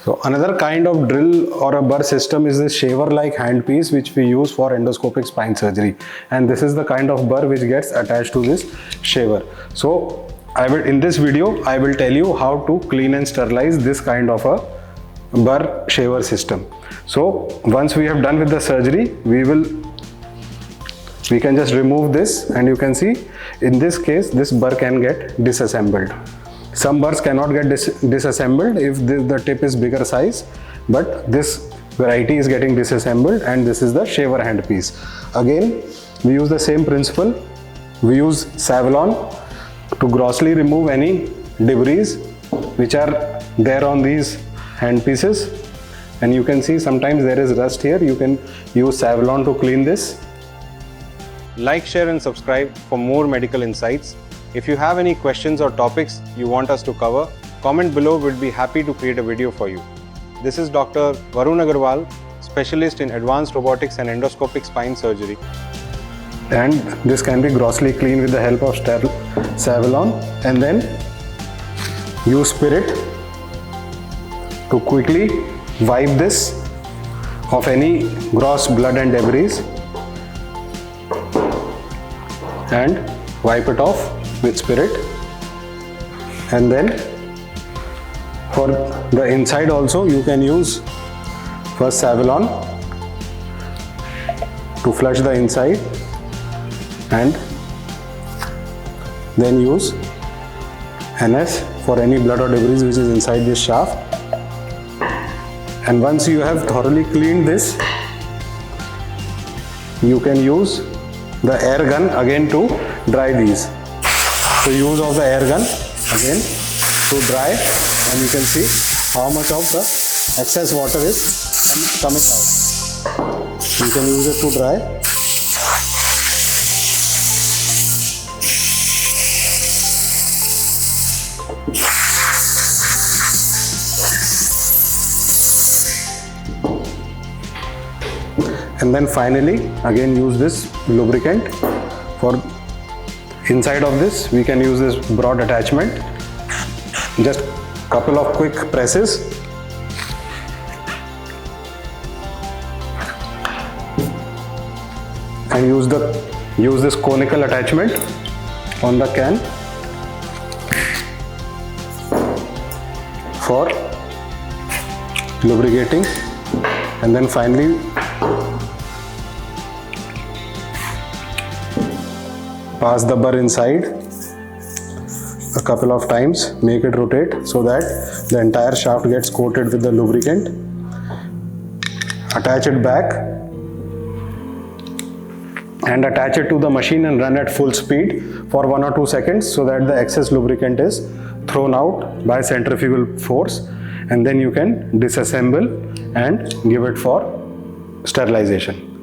So another kind of drill or a Burr system is this shaver-like handpiece which we use for endoscopic spine surgery, and this is the kind of burr which gets attached to this shaver. So in this video I will tell you how to clean and sterilize this kind of a Burr shaver system. So once we have done with the surgery, we can just remove this, and you can see in this case this burr can get disassembled. Some burrs cannot get disassembled if the tip is bigger size, but this variety is getting disassembled, and this is the shaver handpiece. Again, we use the same principle. We use Savlon to grossly remove any debris which are there on these handpieces, and you can see sometimes there is rust here. You can use Savlon to clean this. Like, share and subscribe for more medical insights. If you have any questions or topics you want us to cover, comment below. We'd be happy to create a video for you. This is Dr. Varun Agarwal, specialist in advanced robotics and endoscopic spine surgery. And this can be grossly cleaned with the help of Savlon, and then use spirit to quickly wipe this of any gross blood and debris, and wipe it off with spirit. And then for the inside also you can use first Savlon to flush the inside, and then use NS for any blood or debris which is inside this shaft. And once you have thoroughly cleaned this, you can use the air gun again to dry these. So use of the air gun again to dry, and you can see how much of the excess water is coming out. You can use it to dry. And then finally again use this lubricant. For inside of this we can use this broad attachment. Just couple of quick presses, and use this conical attachment on the can for lubricating. And then finally pass the burr inside a couple of times, make it rotate so that the entire shaft gets coated with the lubricant. Attach it back and attach it to the machine and run at full speed for 1 or 2 seconds so that the excess lubricant is thrown out by centrifugal force, and then you can disassemble and give it for sterilization.